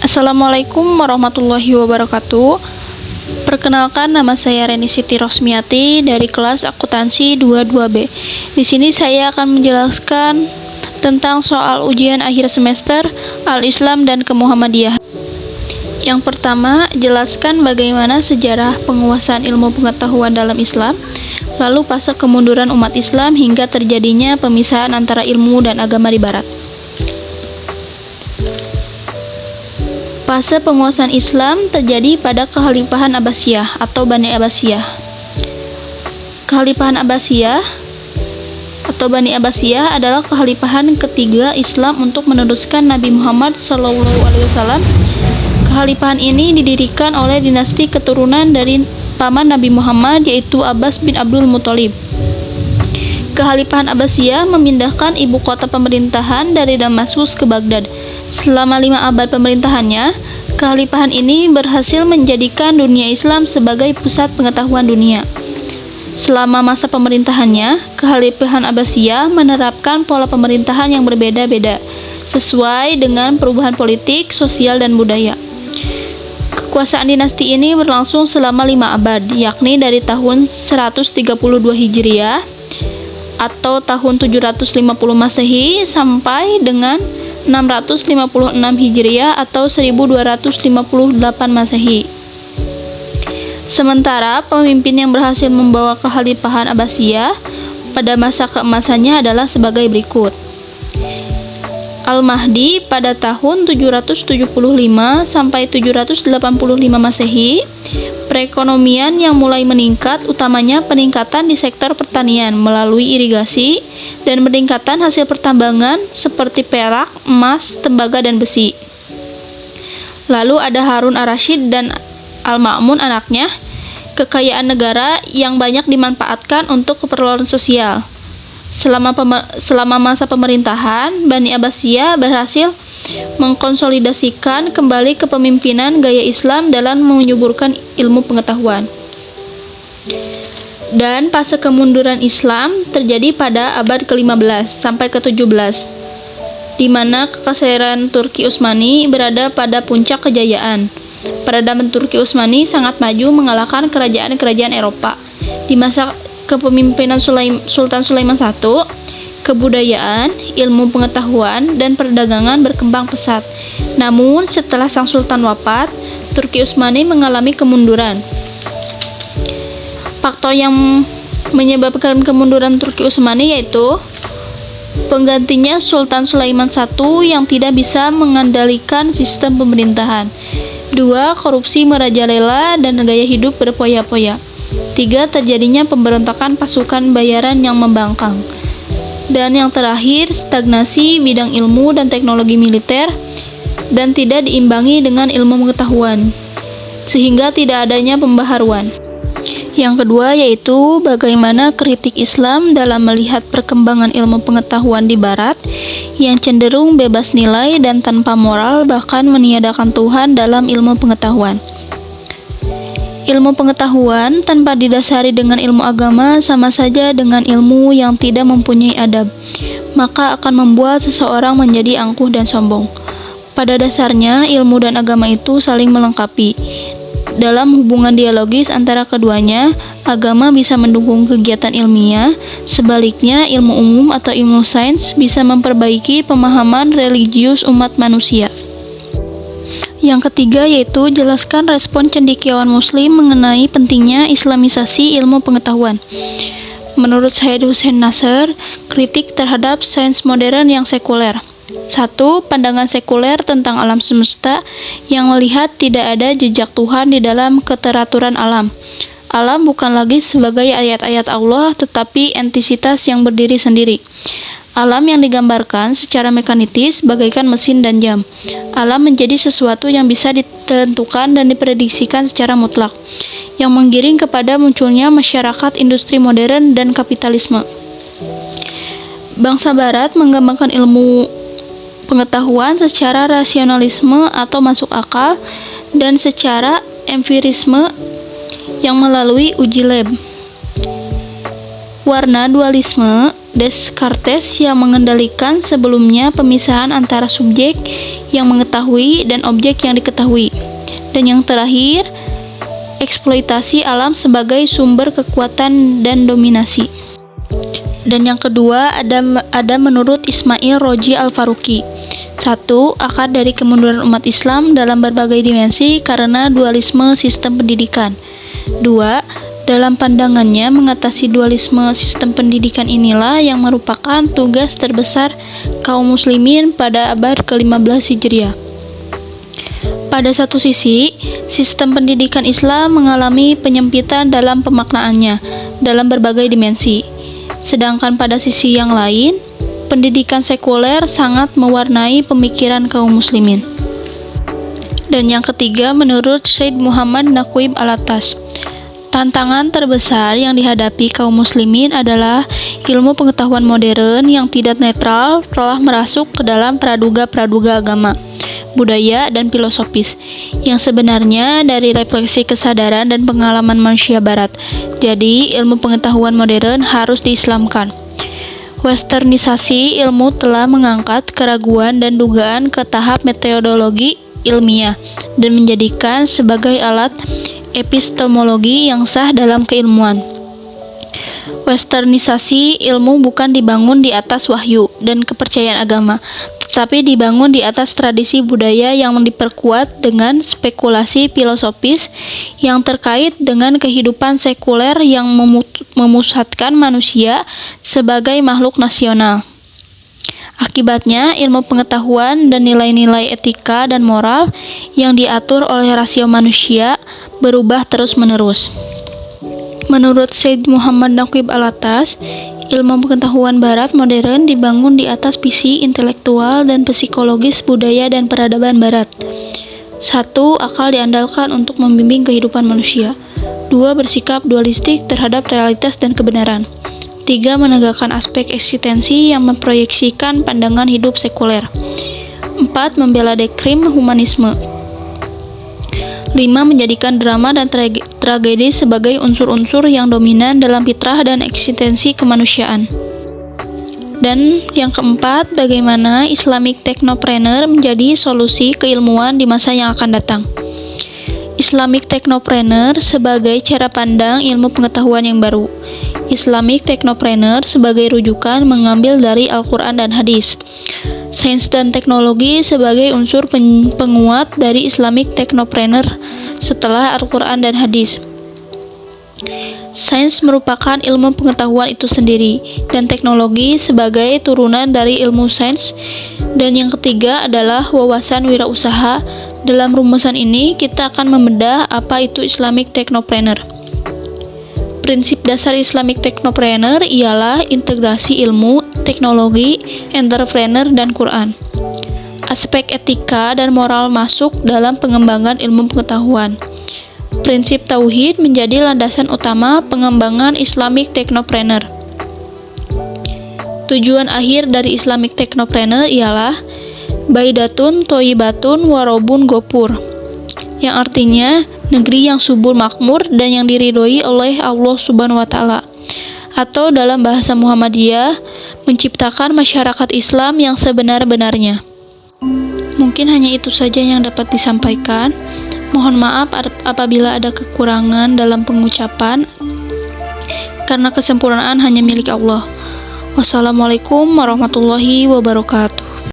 Assalamualaikum warahmatullahi wabarakatuh. Perkenalkan, nama saya Reni Siti Rosmiati dari kelas akuntansi 22B. Di sini saya akan menjelaskan tentang soal ujian akhir semester Al-Islam dan Kemuhammadiyah. Yang pertama, jelaskan bagaimana sejarah penguasaan ilmu pengetahuan dalam Islam, lalu fase kemunduran umat Islam hingga terjadinya pemisahan antara ilmu dan agama di Barat. Fase penguasaan Islam terjadi pada Kekhalifahan Abbasiyah atau Bani Abbasiyah. Kekhalifahan Abbasiyah atau Bani Abbasiyah adalah kekhalifahan ketiga Islam untuk meneruskan Nabi Muhammad SAW. Kekhalifahan ini didirikan oleh dinasti keturunan dari paman Nabi Muhammad, yaitu Abbas bin Abdul Muthalib. Kekhalifahan Abbasiyah memindahkan ibu kota pemerintahan dari Damaskus ke Baghdad. Selama 5 abad pemerintahannya, kekhalifahan ini berhasil menjadikan dunia Islam sebagai pusat pengetahuan dunia. Selama masa pemerintahannya, kekhalifahan Abbasiyah menerapkan pola pemerintahan yang berbeda-beda, sesuai dengan perubahan politik, sosial, dan budaya. Kekuasaan dinasti ini berlangsung selama 5 abad, yakni dari tahun 132 Hijriah atau tahun 750 Masehi sampai dengan 656 Hijriah atau 1258 Masehi. Sementara pemimpin yang berhasil membawa kekhalifahan Abbasiyah pada masa keemasannya adalah sebagai berikut. Al-Mahdi pada tahun 775 sampai 785 Masehi. Perekonomian yang mulai meningkat, utamanya peningkatan di sektor pertanian melalui irigasi dan peningkatan hasil pertambangan seperti perak, emas, tembaga, dan besi. Lalu ada Harun ar-Rasyid dan Al-Ma'mun anaknya. Kekayaan negara yang banyak dimanfaatkan untuk keperluan sosial. Selama masa pemerintahan, Bani Abbasiyah berhasil mengkonsolidasikan kembali kepemimpinan gaya Islam dalam menyuburkan ilmu pengetahuan. Dan fase kemunduran Islam terjadi pada abad ke-15 sampai ke-17, di mana kekaisaran Turki Utsmani berada pada puncak kejayaan. Peradaban Turki Utsmani sangat maju mengalahkan kerajaan-kerajaan Eropa. Di masa kepemimpinan Sultan Sulaiman I, kebudayaan, ilmu pengetahuan, dan perdagangan berkembang pesat. Namun, setelah sang sultan wafat, Turki Utsmani mengalami kemunduran. Faktor yang menyebabkan kemunduran Turki Utsmani yaitu penggantinya Sultan Sulaiman I yang tidak bisa mengendalikan sistem pemerintahan. 2. Korupsi merajalela dan gaya hidup berpoya-poya. 3. Terjadinya pemberontakan pasukan bayaran yang membangkang. Dan yang terakhir, stagnasi bidang ilmu dan teknologi militer dan tidak diimbangi dengan ilmu pengetahuan, sehingga tidak adanya pembaharuan. Yang kedua yaitu bagaimana kritik Islam dalam melihat perkembangan ilmu pengetahuan di Barat yang cenderung bebas nilai dan tanpa moral, bahkan meniadakan Tuhan dalam ilmu pengetahuan. Ilmu pengetahuan tanpa didasari dengan ilmu agama sama saja dengan ilmu yang tidak mempunyai adab, maka akan membuat seseorang menjadi angkuh dan sombong. Pada dasarnya, ilmu dan agama itu saling melengkapi. Dalam hubungan dialogis antara keduanya, agama bisa mendukung kegiatan ilmiah, sebaliknya ilmu umum atau ilmu sains bisa memperbaiki pemahaman religius umat manusia. Yang ketiga yaitu jelaskan respon cendekiawan muslim mengenai pentingnya islamisasi ilmu pengetahuan. Menurut Syed Hussein Nasr, kritik terhadap sains modern yang sekuler. 1. Pandangan sekuler tentang alam semesta yang melihat tidak ada jejak Tuhan di dalam keteraturan alam. Alam bukan lagi sebagai ayat-ayat Allah, tetapi entitas yang berdiri sendiri. Alam yang digambarkan secara mekanitis bagaikan mesin dan jam. Alam menjadi sesuatu yang bisa ditentukan dan diprediksikan secara mutlak, yang menggiring kepada munculnya masyarakat industri modern dan kapitalisme. Bangsa Barat mengembangkan ilmu pengetahuan secara rasionalisme atau masuk akal dan secara empirisme yang melalui uji lab. Warna dualisme Descartes yang mengendalikan sebelumnya pemisahan antara subjek yang mengetahui dan objek yang diketahui. Dan yang terakhir, eksploitasi alam sebagai sumber kekuatan dan dominasi. Dan yang kedua ada menurut Ismail Roji Al-Faruqi. 1. Akar dari kemunduran umat Islam dalam berbagai dimensi karena dualisme sistem pendidikan. 2. Dalam pandangannya, mengatasi dualisme sistem pendidikan inilah yang merupakan tugas terbesar kaum muslimin pada abad ke-15 Hijriah. Pada satu sisi, sistem pendidikan Islam mengalami penyempitan dalam pemaknaannya dalam berbagai dimensi. Sedangkan pada sisi yang lain, pendidikan sekuler sangat mewarnai pemikiran kaum muslimin. Dan yang ketiga, menurut Syed Muhammad Naqib Al-Attas, tantangan terbesar yang dihadapi kaum muslimin adalah ilmu pengetahuan modern yang tidak netral telah merasuk ke dalam praduga-praduga agama, budaya, dan filosofis yang sebenarnya dari refleksi kesadaran dan pengalaman manusia barat. Jadi, ilmu pengetahuan modern harus diislamkan. Westernisasi ilmu telah mengangkat keraguan dan dugaan ke tahap metodologi ilmiah dan menjadikan sebagai alat epistemologi yang sah dalam keilmuan. Westernisasi ilmu bukan dibangun di atas wahyu dan kepercayaan agama, tetapi dibangun di atas tradisi budaya yang diperkuat dengan spekulasi filosofis yang terkait dengan kehidupan sekuler yang memusatkan manusia sebagai makhluk nasional. Akibatnya, ilmu pengetahuan dan nilai-nilai etika dan moral yang diatur oleh rasio manusia berubah terus-menerus. Menurut Syed Muhammad Naqib Al-Attas, ilmu pengetahuan barat modern dibangun di atas visi intelektual dan psikologis budaya dan peradaban barat. 1. Akal diandalkan untuk membimbing kehidupan manusia. 2. Bersikap dualistik terhadap realitas dan kebenaran. 3. Menegakkan aspek eksistensi yang memproyeksikan pandangan hidup sekuler. 4. Membela dekrim humanisme. 5. Menjadikan drama dan tragedi sebagai unsur-unsur yang dominan dalam fitrah dan eksistensi kemanusiaan. Dan yang keempat, bagaimana Islamic Technopreneur menjadi solusi keilmuan di masa yang akan datang. Islamic Technopreneur sebagai cara pandang ilmu pengetahuan yang baru. Islamic Technopreneur sebagai rujukan mengambil dari Al-Quran dan Hadis. Sains dan teknologi sebagai unsur penguat dari Islamic Technopreneur setelah Al-Quran dan Hadis. Sains merupakan ilmu pengetahuan itu sendiri, dan teknologi sebagai turunan dari ilmu sains. Dan yang ketiga adalah wawasan wirausaha. Dalam rumusan ini, kita akan membedah apa itu Islamic Technopreneur. Prinsip dasar Islamic Technopreneur ialah integrasi ilmu, teknologi, entrepreneur, dan Quran. Aspek etika dan moral masuk dalam pengembangan ilmu pengetahuan. Prinsip tauhid menjadi landasan utama pengembangan Islamic Technopreneur. Tujuan akhir dari Islamic Technopreneur ialah Baidatun Thoyibatun Warobun Gopur, yang artinya negeri yang subur makmur dan yang diridhoi oleh Allah Subhanahu wa Ta'ala, atau dalam bahasa Muhammadiyah, menciptakan masyarakat Islam yang sebenar-benarnya. Mungkin hanya itu saja yang dapat disampaikan. Mohon maaf apabila ada kekurangan dalam pengucapan, karena kesempurnaan hanya milik Allah. Wassalamualaikum warahmatullahi wabarakatuh.